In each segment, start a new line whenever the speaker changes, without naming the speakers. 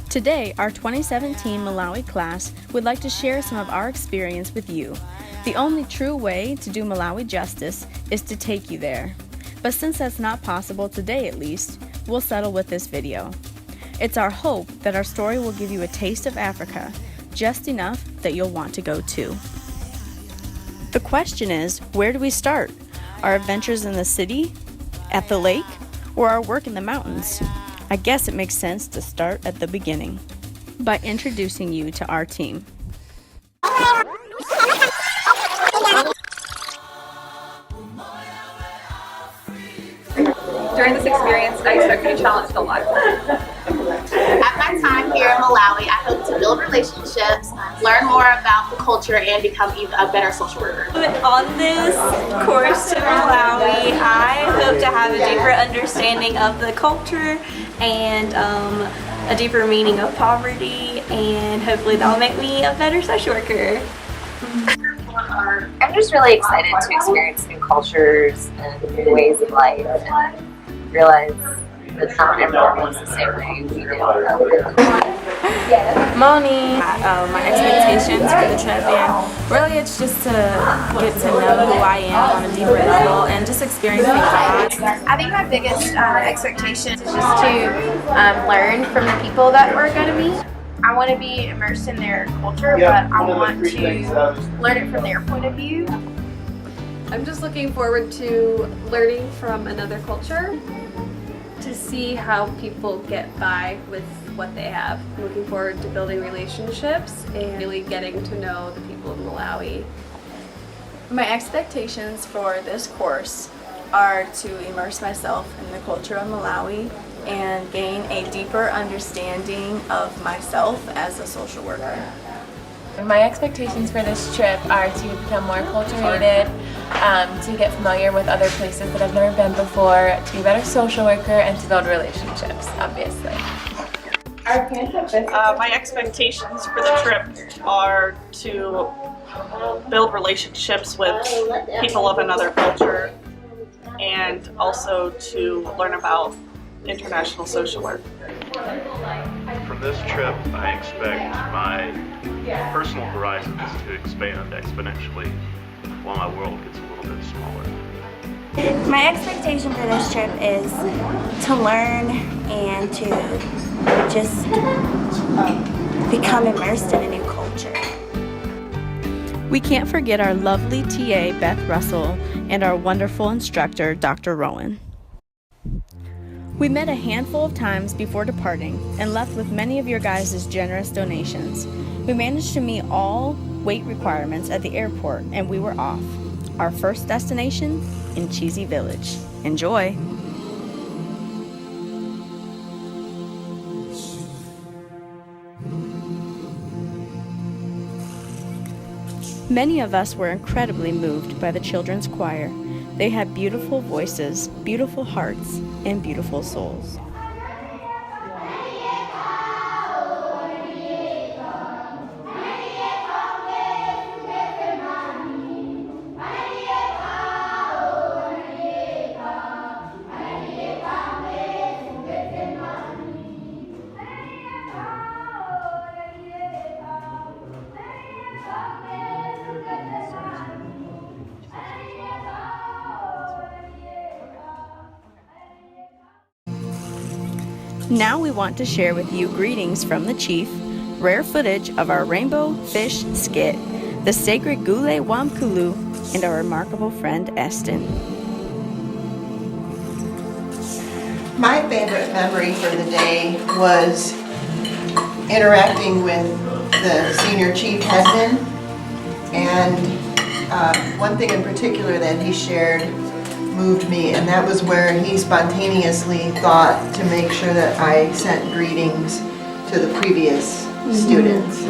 Today, our 2017 Malawi class would like to share some of our experience with you. The only true way to do Malawi justice is to take you there. But since that's not possible today at least, we'll settle with this video. It's our hope that our story will give you a taste of Africa, just enough that you'll want to go too. The question is, where do we start? Our adventures in the city, at the lake, or our work in the mountains? I guess it makes sense to start at the beginning by introducing you to our team.
During this experience, I expect to be challenged a lot.
At my time here in Malawi, I hope to build relationships, learn more about the culture, and become even a better social worker.
On this course to Malawi, I hope to have a deeper understanding of the culture and a deeper meaning of poverty, and hopefully that will make me a better social worker.
I'm just really excited to experience new cultures and new ways of life and realize that not everyone lives the same way we do.
Moni, my expectations for the trip, and really it's just to get to know who I am on a deeper level and just experience things
I think my biggest expectation is just to learn from the people that we're going to meet. I want to be immersed in their culture, but I want to learn it from their point of view.
I'm just looking forward to learning from another culture, to see how people get by with what they have. I'm looking forward to building relationships and really getting to know the people of Malawi.
My expectations for this course are to immerse myself in the culture of Malawi and gain a deeper understanding of myself as a social worker.
My expectations for this trip are to become more cultivated, to get familiar with other places that I've never been before, to be a better social worker, and to build relationships, obviously.
My expectations for the trip are to build relationships with people of another culture and also to learn about international social work.
From this trip, I expect my personal horizons to expand exponentially while my world gets a little bit smaller.
My expectation for this trip is to learn and to just become immersed in a new culture.
We can't forget our lovely TA, Beth Russell, and our wonderful instructor, Dr. Rowan. We met a handful of times before departing and left with many of your guys' generous donations. We managed to meet all weight requirements at the airport and we were off. Our first destination in Cheesy Village. Enjoy! Many of us were incredibly moved by the children's choir. They had beautiful voices, beautiful hearts, and beautiful souls. Now we want to share with you greetings from the chief, rare footage of our rainbow fish skit, the sacred Gule Wamkulu, and our remarkable friend Eston.
My favorite memory for the day was interacting with the senior chief Hedman, and one thing in particular that he shared moved me, and that was where he spontaneously thought to make sure that I sent greetings to the previous students.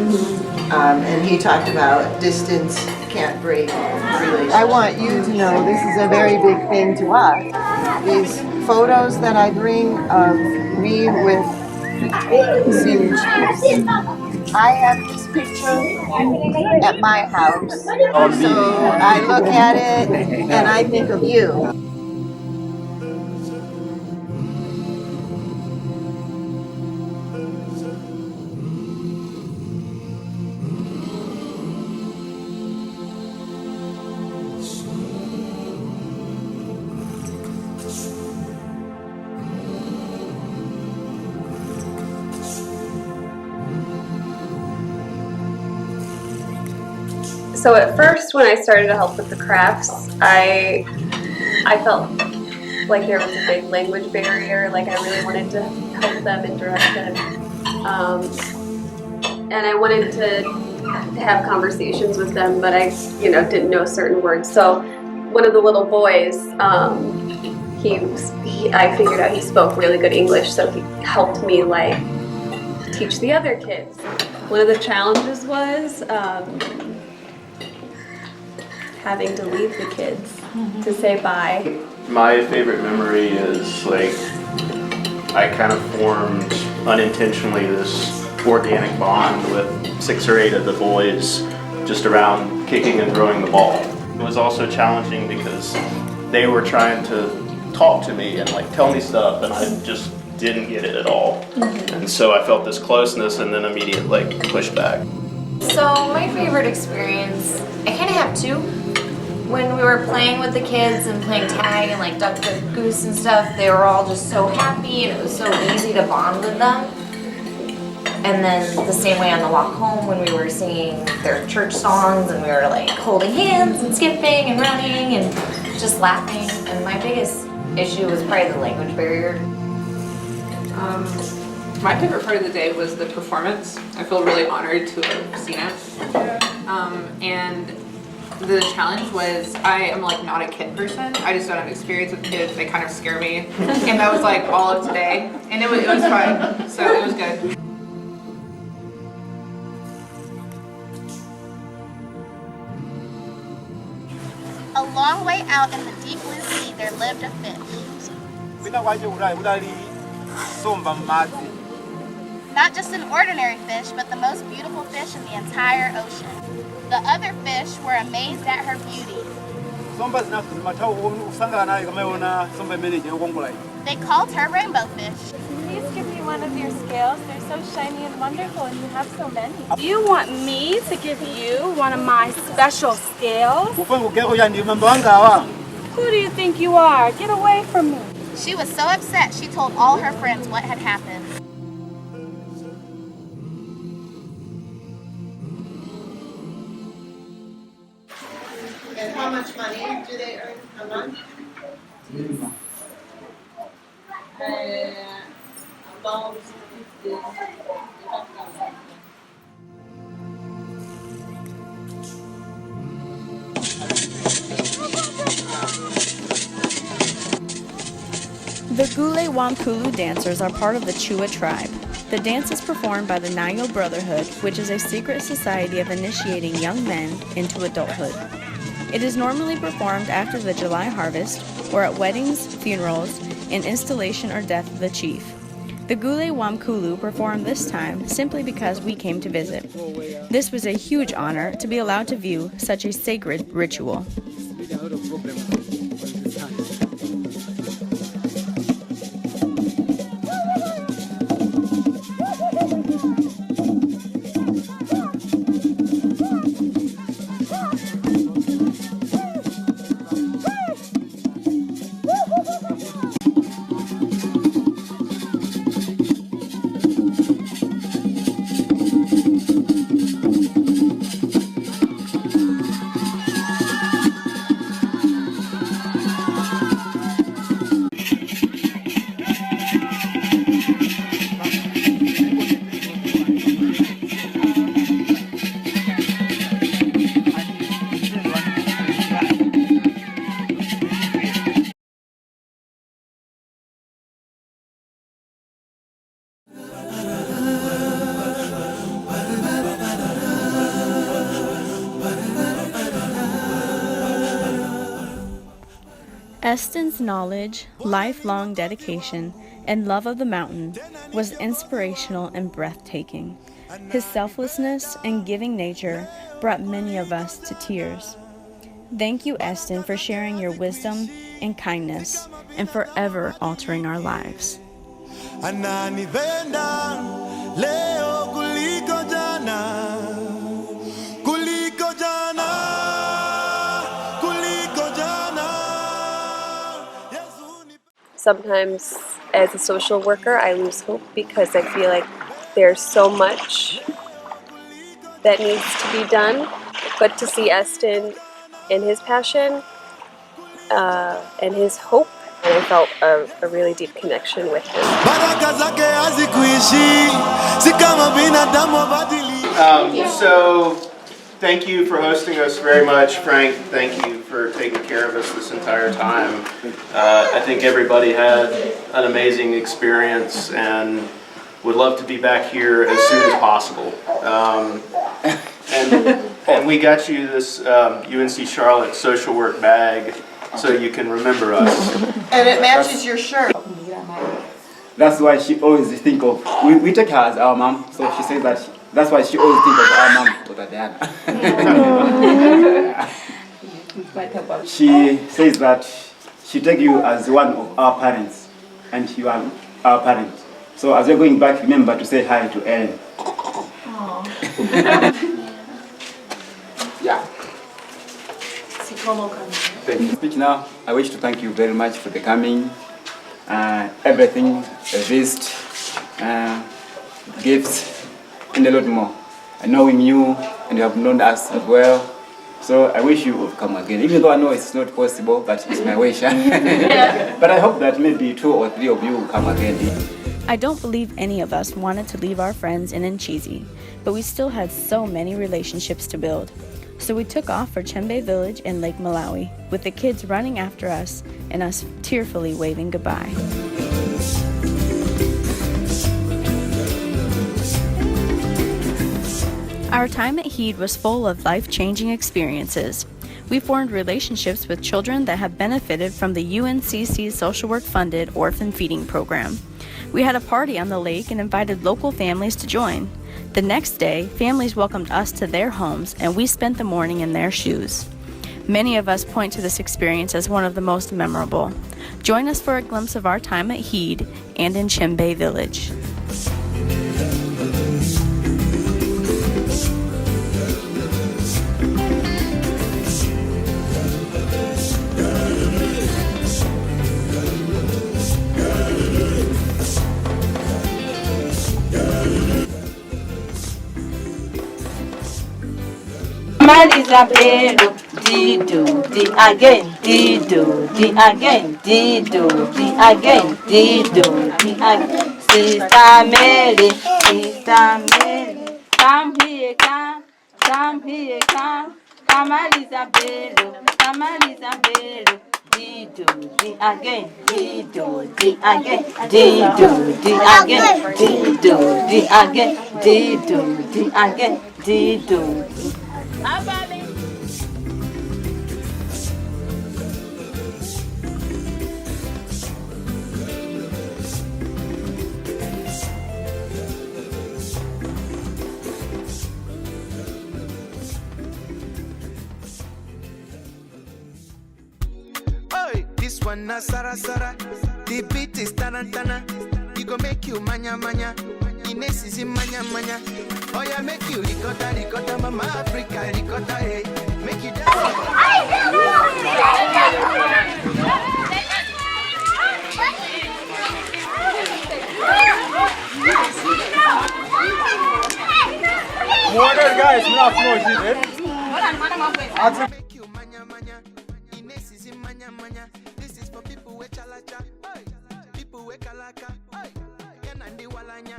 And he talked about distance can't break relationships. I want you to know this is a very big thing to us. These photos that I bring of me with senior chiefs. I have this picture at my house, so I look at it and I think of you.
So at first, when I started to help with the crafts, I felt like there was a big language barrier. Like I really wanted to help them and direct them, and I wanted to have conversations with them, but I, didn't know certain words. So one of the little boys, I figured out he spoke really good English, so he helped me like teach the other kids. One of the challenges was having to leave the kids to say bye.
My favorite memory is like I kind of formed unintentionally this organic bond with 6 or 8 of the boys just around kicking and throwing the ball. It was also challenging because they were trying to talk to me and like tell me stuff, and I just didn't get it at all. And so I felt this closeness and then immediate like pushback.
So my favorite experience, I kind of have two. When we were playing with the kids and playing tag and like duck, duck, goose and stuff, they were all just so happy and it was so easy to bond with them. And then the same way on the walk home when we were singing their church songs and we were like holding hands and skipping and running and just laughing. And my biggest issue was probably the language barrier.
My favorite part of the day was the performance. I feel really honored to have seen it. And the challenge was I am like not a kid person. I just don't have experience with kids. They kind of scare me. And that was like all of today. And it was fun. So it was good.
A long way out in the deep blue sea, there lived a fish. Not just an ordinary fish, but the most beautiful fish in the entire ocean. The other fish were amazed at her beauty. They called her rainbow fish.
Please give me one of your scales. They're so shiny and wonderful, and you have so many. You want me to give you one of my special scales? Who do you think you are? Get away from me.
She was so upset, she told all her friends what had happened.
And how much money do they earn a month?
About 50.
The Gule Wampulu dancers are part of the Chua tribe. The dance is performed by the Nayo Brotherhood, which is a secret society of initiating young men into adulthood. It is normally performed after the July harvest, or at weddings, funerals, and installation or death of the chief. The Gule Wampulu performed this time simply because we came to visit. This was a huge honor to be allowed to view such a sacred ritual. Eston's knowledge, lifelong dedication, and love of the mountain was inspirational and breathtaking. His selflessness and giving nature brought many of us to tears. Thank you, Eston, for sharing your wisdom and kindness and forever altering our lives.
Sometimes as a social worker, I lose hope because I feel like there's so much that needs to be done, but to see Eston in his passion and his hope, and I felt a really deep connection with him.
So thank you for hosting us very much, Frank. Thank you for taking care of us this entire time. I think everybody had an amazing experience and would love to be back here as soon as possible. And we got you this UNC Charlotte social work bag so you can remember us.
And it matches your shirt.
That's why she always think of, we take her as our mom, so she says that that's why she always think of our mom, Dr. Diana. She says that she take you as one of our parents, and you are our parent. So as we're going back, remember to say hi to Ellen. Yeah. Thank you. Speak now. I wish to thank you very much for the coming, everything, a visit, gifts, and a lot more. Knowing you, and you have known us as well. So I wish you would come again, even though I know it's not possible, but it's my wish. But I hope that maybe 2 or 3 of you will come again.
I don't believe any of us wanted to leave our friends in Nchizi, but we still had so many relationships to build. So we took off for Chembe Village in Lake Malawi, with the kids running after us and us tearfully waving goodbye. Our time at Heed was full of life-changing experiences. We formed relationships with children that have benefited from the UNCC social work-funded orphan feeding program. We had a party on the lake and invited local families to join. The next day, families welcomed us to their homes, and we spent the morning in their shoes. Many of us point to this experience as one of the most memorable. Join us for a glimpse of our time at Heed and in Chembe Village.
Isabelo, dido, di again, dido, di again, dido, di again, dido, di again. Sister Mary, come here, come here, come on Isabelo, dido, di again, dido, di again, dido, di again, dido, di again, dido, di again, dido.
This one na Sara Sara, the beat is tarantana. It go make you manya manya, Ines is in manya manya. Oh yeah, make you ricotta ricotta, mama Africa ricotta, hey, make you dance.
Water guys, not noisy, eh?
Make you manya manya, Ines is in manya manya. This is for people with chalacha, people with kalaka, nandi walanya,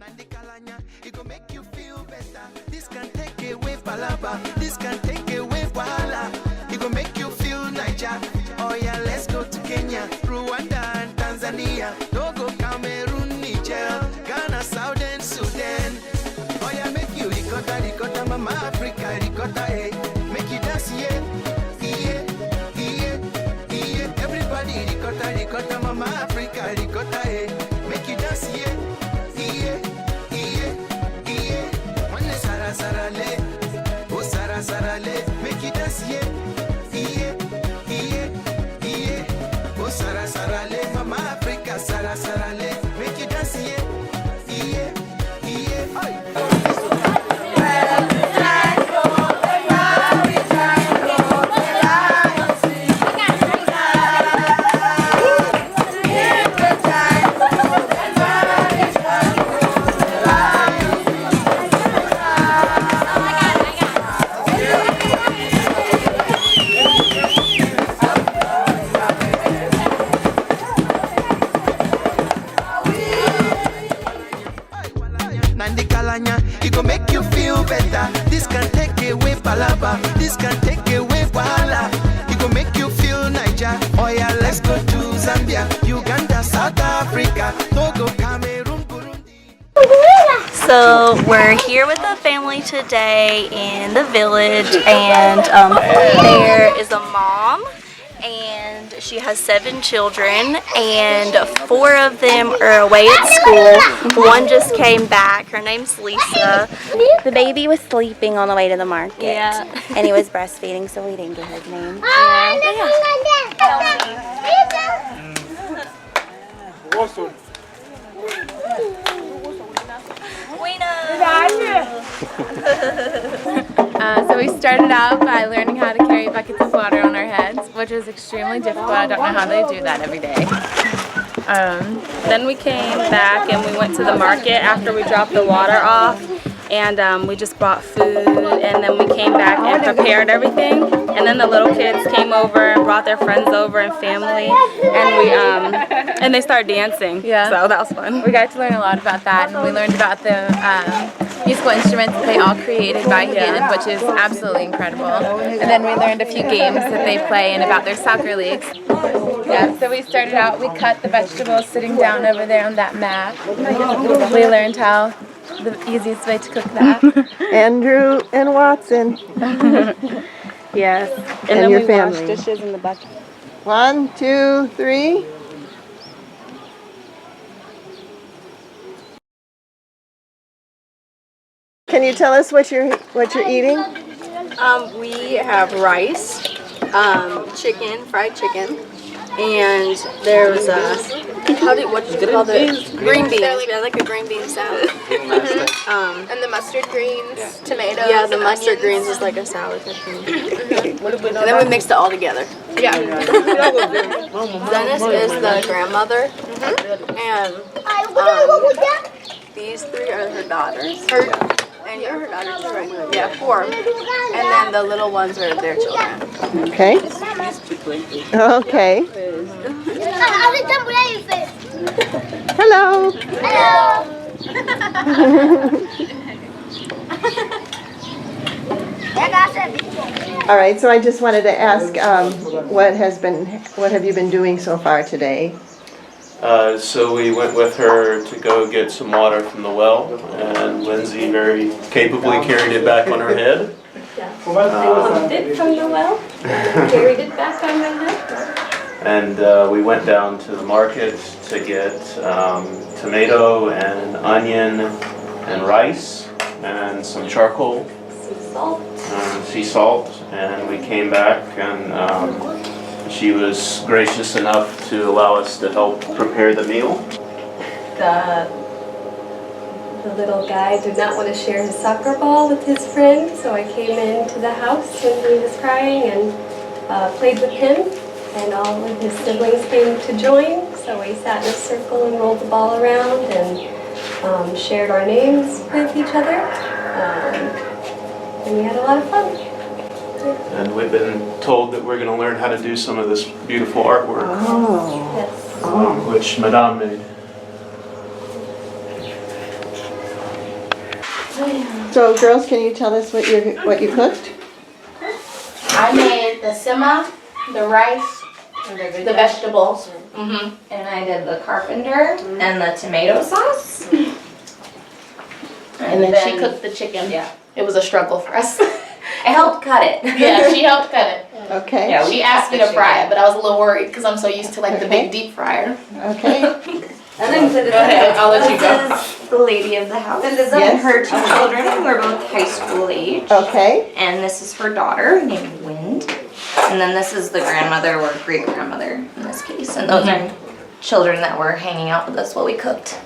nandi kalanya. It go make you feel better. This can take away palaba, this can take away wahala. It go make you feel Niger. Oh yeah, let's go to Kenya, Rwanda and Tanzania. Togo, Cameroon, Niger, Ghana, Southern Sudan. Oh yeah, make you ricotta ricotta, mama Africa ricotta, hey, make you dance, yeah. Everybody ricotta, ricotta, mama Africa, ricotta, hey. Make you dance, yeah. One Sara Sara le, oh Sara Sara le. Make you dance, yeah. Oh Sara Sara le, mama Africa, Sara Sara. and the kalanya. It go make you feel better. This can take away palaba. This can take away wahala. It go make you feel Niger. Oh yeah, let's go to Zambia, Uganda, South Africa, Togo, Cameroon, Burundi.
So we're here with the family today in the village, and there is a mom, and she has 7 children, and 4 of them are away at school. One just came back. Her name's Lisa.
The baby was sleeping on the way to the market.
Yeah.
And he was breastfeeding, so we didn't get his name.
So we started out by learning how to carry buckets of water on our heads, which was extremely difficult. I don't know how they do that every day.
Then we came back and we went to the market after we dropped the water off, and we just bought food, and then we came back and prepared everything, and then the little kids came over and brought their friends over and family, and we and they started dancing.
Yeah.
So that was fun.
We got to learn a lot about that, and we learned about the musical instruments that they all created by hand, which is absolutely incredible. And then we learned a few games that they play and about their soccer leagues. Yeah, so we started out, we cut the vegetables sitting down over there on that mat. We learned how the easiest way to cook that.
Andrew and Watson.
Yes.
And
then
your
we
family.
washed dishes in the bucket.
1, 2, 3. Can you tell us what you're eating?
We have rice, chicken, fried chicken, and there was what did you call it? Green beans. We had like a green bean salad.
And the mustard greens, tomatoes.
Yeah, the
and
mustard
onions.
greens is like a salad. And then we mixed it all together.
Yeah.
Dennis is the grandmother, and these 3 are her daughters. And you're her daughter too, right? Yeah, 4. And then the little ones are their children.
Okay. Okay. Hello. All right, so I just wanted to ask, what have you been doing so far today?
So we went with her to go get some water from the well, and Lindsay very capably carried it back on her head.
Pumped it from the well, carried it back on my head.
And we went down to the market to get tomato and onion and rice and some charcoal, sea salt, and we came back, and she was gracious enough to allow us to help prepare the meal.
The little guy did not want to share his soccer ball with his friend, so I came into the house when he was crying and played with him, and all of his siblings came to join, so we sat in a circle and rolled the ball around and shared our names with each other, and we had a lot of fun.
And we've been told that we're going to learn how to do some of this beautiful artwork, which Madame made.
So, girls, can you tell us what you cooked?
I made the sima, the rice, the vegetables, and I did the carpenter and the tomato sauce. And then she cooked the chicken. Yeah, it was a struggle for us.
I helped cut it.
Yeah, she helped cut it.
Okay.
Yeah, she asked me to fry it, but I was a little worried because I'm so used to like the big deep fryer.
Okay.
And then
Go ahead, I'll let you go.
This is the lady of the house.
Yes.
And her 2 children, who are both high school age.
Okay.
And this is her daughter named Wind. And then this is the grandmother or great grandmother in this case. And those are children that were hanging out with us while we cooked.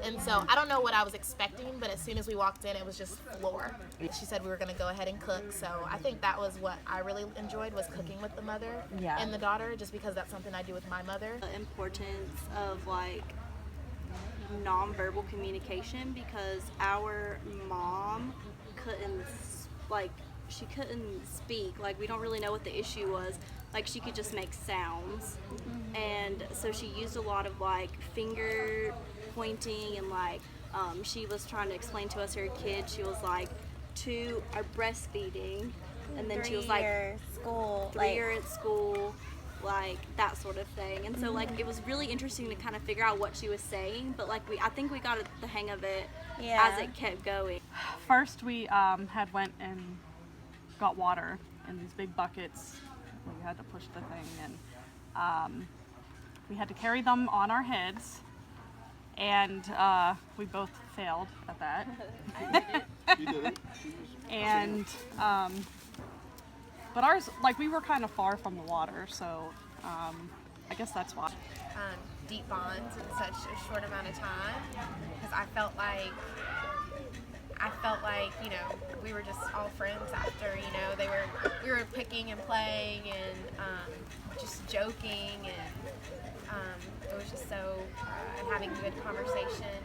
And so I don't know what I was expecting, but as soon as we walked in, it was just floor. She said we were going to go ahead and cook, so I think that was what I really enjoyed, was cooking with the mother and the daughter, just because that's something I do with my mother.
The importance of like nonverbal communication, because our mom couldn't she couldn't speak. Like, we don't really know what the issue was, like she could just make sounds. And so she used a lot of like finger pointing and like she was trying to explain to us her kid. She was like 2 are breastfeeding, and then she was like 3 are at school, like that sort of thing. And so like it was really interesting to kind of figure out what she was saying, but like I think we got the hang of it as it kept going.
First we had went and got water in these big buckets. We had to push the thing, and we had to carry them on our heads, and we both failed at that.
You did it.
And but ours, like, we were kind of far from the water, so I guess that's why.
Deep bonds in such a short amount of time, because I felt like, you know, we were just all friends after, you know, we were picking and playing and just joking, and it was just so, and having good conversation.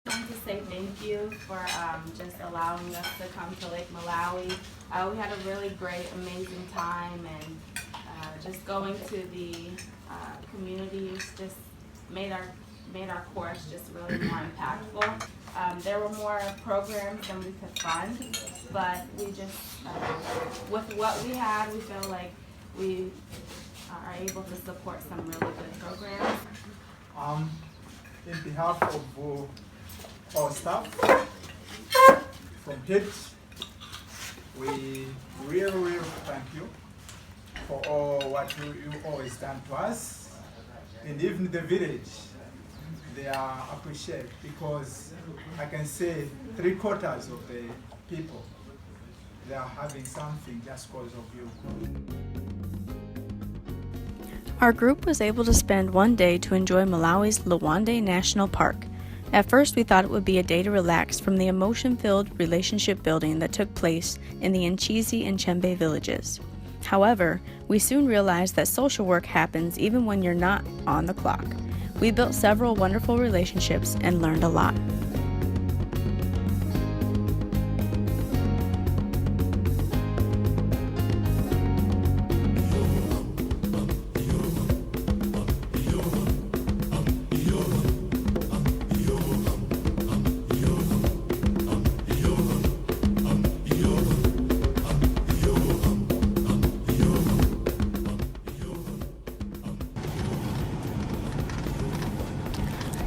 I want to say thank you for just allowing us to come to Lake Malawi. We had a really great, amazing time, and just going to the communities just made our course just really more impactful. There were more programs than we could fund, but we just, with what we had, we feel like we are able to support some really good programs.
In behalf of our staff from HIT, we really thank you for all what you always done to us, and even the village, they are appreciated, because I can say 3/4 of the people, they are having something just because of you.
Our group was able to spend one day to enjoy Malawi's Lwande National Park. At first, we thought it would be a day to relax from the emotion-filled relationship building that took place in the Nchizi and Chembe villages. However, we soon realized that social work happens even when you're not on the clock. We built several wonderful relationships and learned a lot.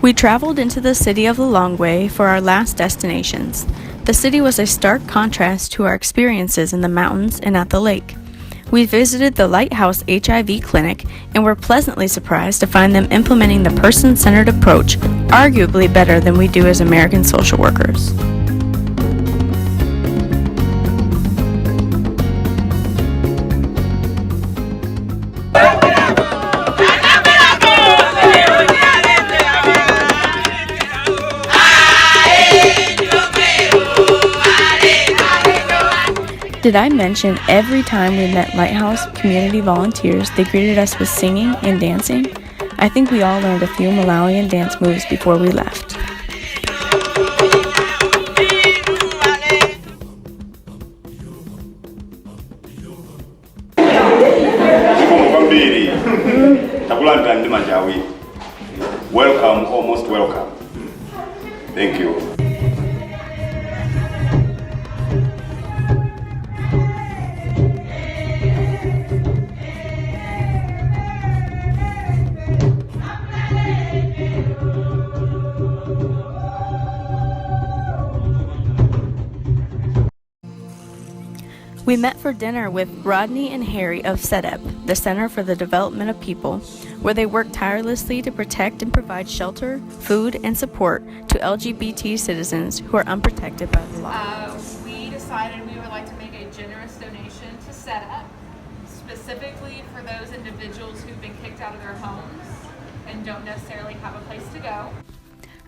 We traveled into the city of Lilongwe for our last destinations. The city was a stark contrast to our experiences in the mountains and at the lake. We visited the Lighthouse HIV clinic and were pleasantly surprised to find them implementing the person-centered approach arguably better than we do as American social workers. Did I mention every time we met Lighthouse community volunteers, they greeted us with singing and dancing? I think we all learned a few Malawian dance moves before we left.
Welcome, almost welcome. Thank you.
We met for dinner with Rodney and Harry of CEDEP, the Center for the Development of People, where they work tirelessly to protect and provide shelter, food, and support to LGBT citizens who are unprotected by the law.
We decided we would like to make a generous donation to CEDEP, specifically for those individuals who've been kicked out of their homes and don't necessarily have a place to go.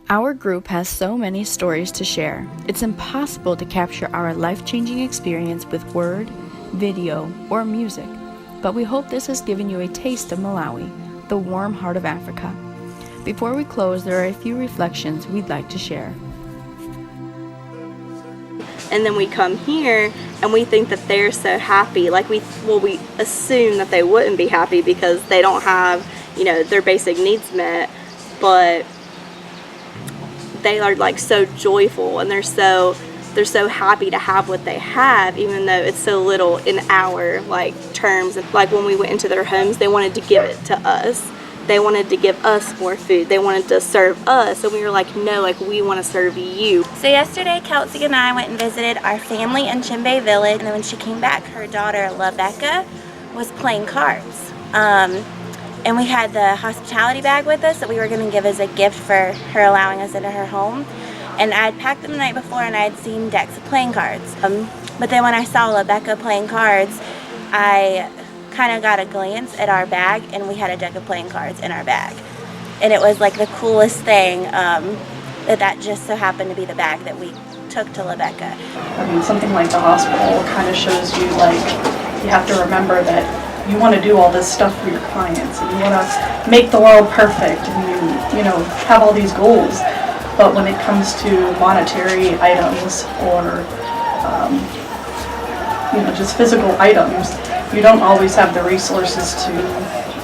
Our group has so many stories to share. It's impossible to capture our life-changing experience with word, video, or music, but we hope this has given you a taste of Malawi, the warm heart of Africa. Before we close, there are a few reflections we'd like to share.
And then we come here
and we think that they're so happy. Like we assume that they wouldn't be happy because they don't have, you know, their basic needs met, but they are like so joyful, and they're so happy to have what they have, even though it's so little in our like terms. Like when we went into their homes, they wanted to give it to us. They wanted to give us more food. They wanted to serve us, and we were like, no, like we want to serve you.
So yesterday, Kelsey and I went and visited our family in Chimbe Village, and then when she came back, her daughter, Rebecca, was playing cards. And we had the hospitality bag with us that we were going to give as a gift for her allowing us into her home. And I had packed them the night before, and I had seen decks of playing cards. But then when I saw Rebecca playing cards, I kind of got a glance at our bag, and we had a deck of playing cards in our bag. And it was like the coolest thing that just so happened to be the bag that we took to Rebecca.
I mean, something like the hospital kind of shows you, like, you have to remember that you want to do all this stuff for your clients, and you want to make the world perfect, and you know, have all these goals. But when it comes to monetary items or you know, just physical items, you don't always have the resources to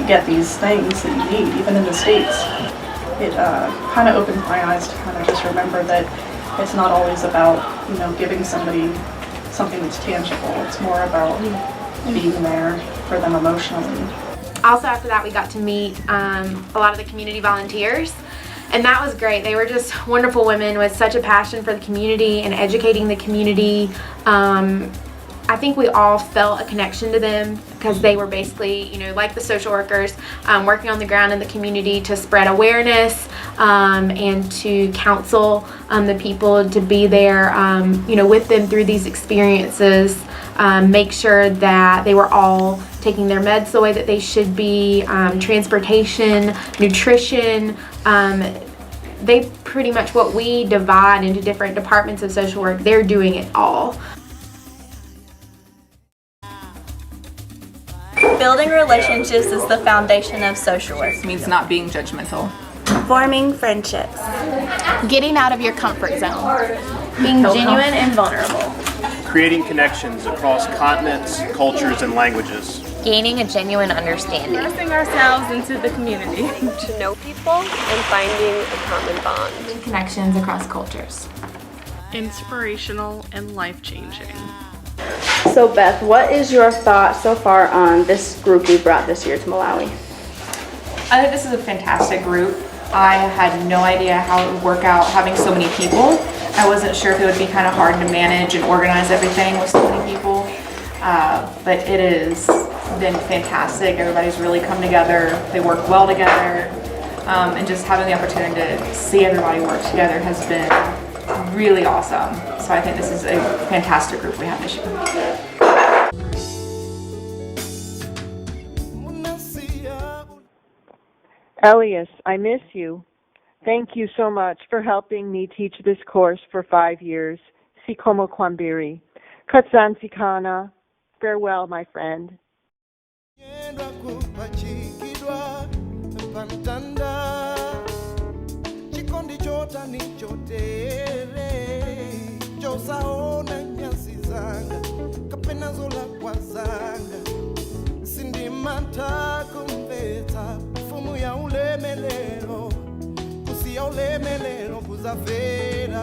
get these things that you need, even in the States. It kind of opens my eyes to kind of just remember that it's not always about, you know, giving somebody something that's tangible. It's more about being there for them emotionally.
Also, after that, we got to meet a lot of the community volunteers, and that was great. They were just wonderful women with such a passion for the community and educating the community. I think we all felt a connection to them because they were basically, you know, like the social workers, working on the ground in the community to spread awareness and to counsel the people, to be there, you know, with them through these experiences, make sure that they were all taking their meds the way that they should be, transportation, nutrition. They pretty much, what we divide into different departments of social work, they're doing it all.
Building relationships is the foundation of social work.
It means not being judgmental.
Forming friendships.
Getting out of your comfort zone.
Being genuine and vulnerable.
Creating connections across continents, cultures, and languages.
Gaining a genuine understanding.
Immersing ourselves into the community.
To know people and finding a common bond.
Connections across cultures.
Inspirational and life-changing.
So Beth, what is your thought so far on this group we brought this year to Malawi?
I think this is a fantastic group. I had no idea how it would work out having so many people. I wasn't sure if it would be kind of hard to manage and organize everything with so many people, but it has been fantastic. Everybody's really come together. They work well together, and just having the opportunity to see everybody work together has been really awesome. So I think this is a fantastic group we have this year.
Elias, I miss you. Thank you so much for helping me teach this course for 5 years. Sikomo Kwambiri. Katsansikana. Farewell, my friend.
Ya ulemelelo kuzafera